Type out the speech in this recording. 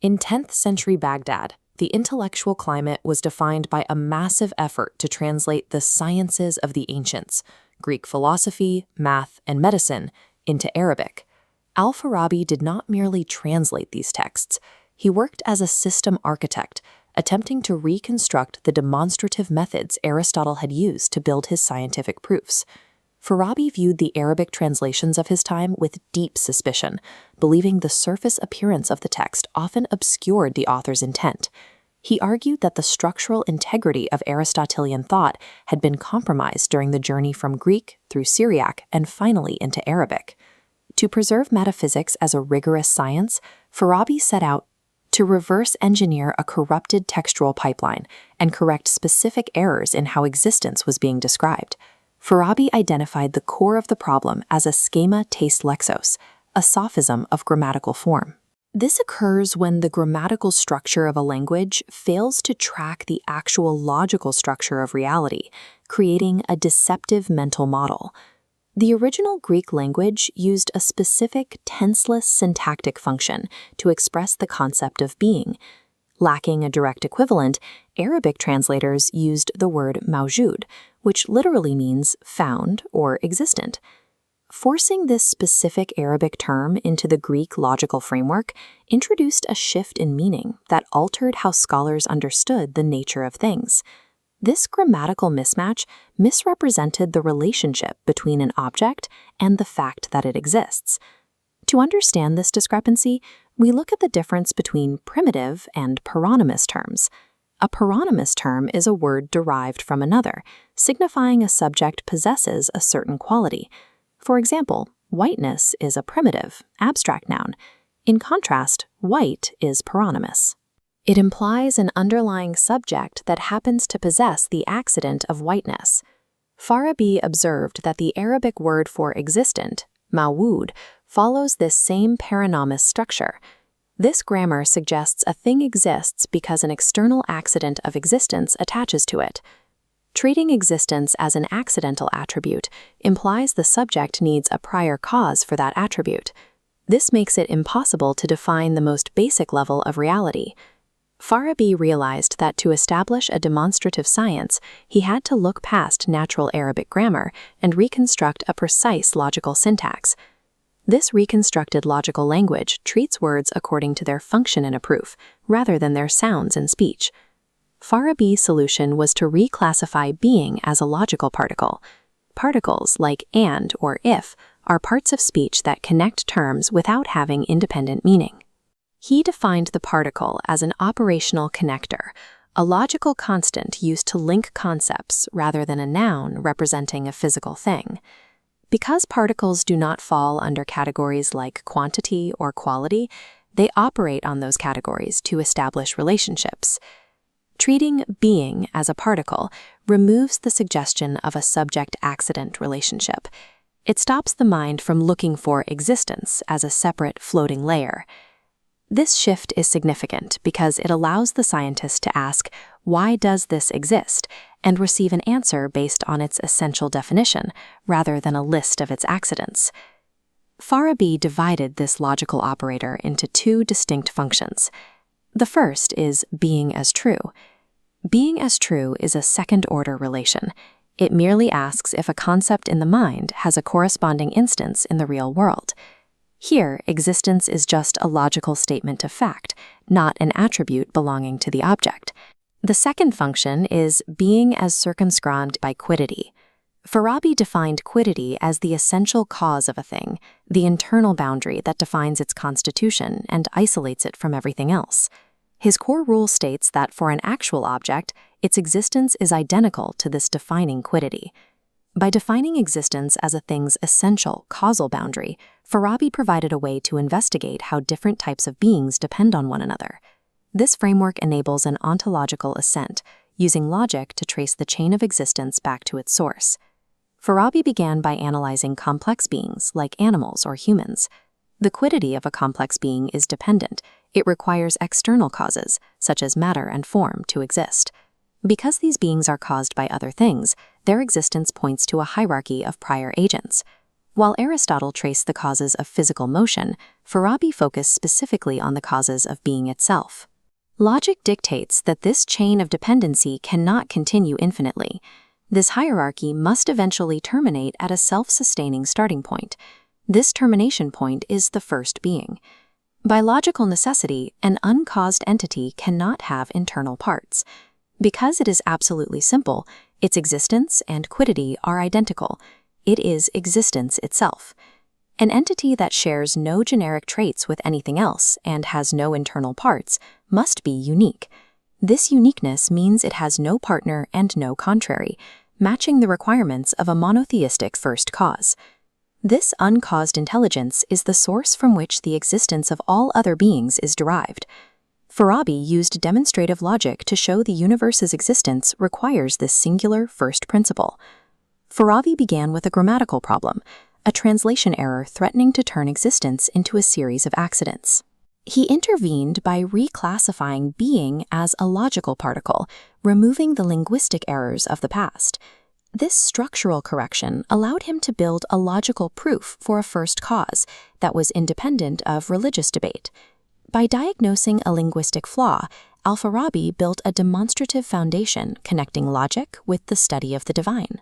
In 10th century Baghdad, the intellectual climate was defined by a massive effort to translate the sciences of the ancients, Greek philosophy, math, and medicine, into Arabic. Al-Fārābī did not merely translate these texts. He worked as a system architect, attempting to reconstruct the demonstrative methods Aristotle had used to build his scientific proofs. Fārābī viewed the Arabic translations of his time with deep suspicion, believing the surface appearance of the text often obscured the author's intent. He argued that the structural integrity of Aristotelian thought had been compromised during the journey from Greek through Syriac and finally into Arabic. To preserve metaphysics as a rigorous science, Fārābī set out to reverse engineer a corrupted textual pipeline and correct specific errors in how existence was being described. Fārābī identified the core of the problem as a schema tes lexos, a sophism of grammatical form. This occurs when the grammatical structure of a language fails to track the actual logical structure of reality, creating a deceptive mental model. The original Greek language used a specific tenseless syntactic function to express the concept of being. Lacking a direct equivalent, Arabic translators used the word mawjud, which literally means found or existent. Forcing this specific Arabic term into the Greek logical framework introduced a shift in meaning that altered how scholars understood the nature of things. This grammatical mismatch misrepresented the relationship between an object and the fact that it exists. To understand this discrepancy, we look at the difference between primitive and paronymous terms. A paronymous term is a word derived from another, signifying a subject possesses a certain quality. For example, whiteness is a primitive, abstract noun. In contrast, white is paronymous. It implies an underlying subject that happens to possess the accident of whiteness. Fārābī observed that the Arabic word for existent, mawjud, follows this same paronymous structure. This grammar suggests a thing exists because an external accident of existence attaches to it. Treating existence as an accidental attribute implies the subject needs a prior cause for that attribute. This makes it impossible to define the most basic level of reality. Fārābī realized that to establish a demonstrative science, he had to look past natural Arabic grammar and reconstruct a precise logical syntax. This reconstructed logical language treats words according to their function in a proof, rather than their sounds in speech. Fārābī's solution was to reclassify being as a logical particle. Particles like and or if are parts of speech that connect terms without having independent meaning. He defined the particle as an operational connector, a logical constant used to link concepts rather than a noun representing a physical thing. Because particles do not fall under categories like quantity or quality, they operate on those categories to establish relationships. Treating being as a particle removes the suggestion of a subject-accident relationship. It stops the mind from looking for existence as a separate floating layer. This shift is significant because it allows the scientist to ask, why does this exist, and receive an answer based on its essential definition, rather than a list of its accidents. Fārābī divided this logical operator into two distinct functions. The first is being as true. Being as true is a second-order relation. It merely asks if a concept in the mind has a corresponding instance in the real world. Here, existence is just a logical statement of fact, not an attribute belonging to the object. The second function is being as circumscribed by quiddity. Fārābī defined quiddity as the essential cause of a thing, the internal boundary that defines its constitution and isolates it from everything else. His core rule states that for an actual object, its existence is identical to this defining quiddity. By defining existence as a thing's essential causal boundary, Fārābī provided a way to investigate how different types of beings depend on one another. This framework enables an ontological ascent, using logic to trace the chain of existence back to its source. Fārābī began by analyzing complex beings like animals or humans. The quiddity of a complex being is dependent. It requires external causes, such as matter and form, to exist. Because these beings are caused by other things, their existence points to a hierarchy of prior agents. While Aristotle traced the causes of physical motion, Fārābī focused specifically on the causes of being itself. Logic dictates that this chain of dependency cannot continue infinitely. This hierarchy must eventually terminate at a self-sustaining starting point. This termination point is the first being. By logical necessity, an uncaused entity cannot have internal parts. Because it is absolutely simple, its existence and quiddity are identical. It is existence itself. An entity that shares no generic traits with anything else and has no internal parts must be unique. This uniqueness means it has no partner and no contrary, matching the requirements of a monotheistic first cause. This uncaused intelligence is the source from which the existence of all other beings is derived. Fārābī used demonstrative logic to show the universe's existence requires this singular first principle. Fārābī began with a grammatical problem, a translation error threatening to turn existence into a series of accidents. He intervened by reclassifying being as a logical particle, removing the linguistic errors of the past. This structural correction allowed him to build a logical proof for a first cause that was independent of religious debate. By diagnosing a linguistic flaw, Al-Fārābī built a demonstrative foundation connecting logic with the study of the divine.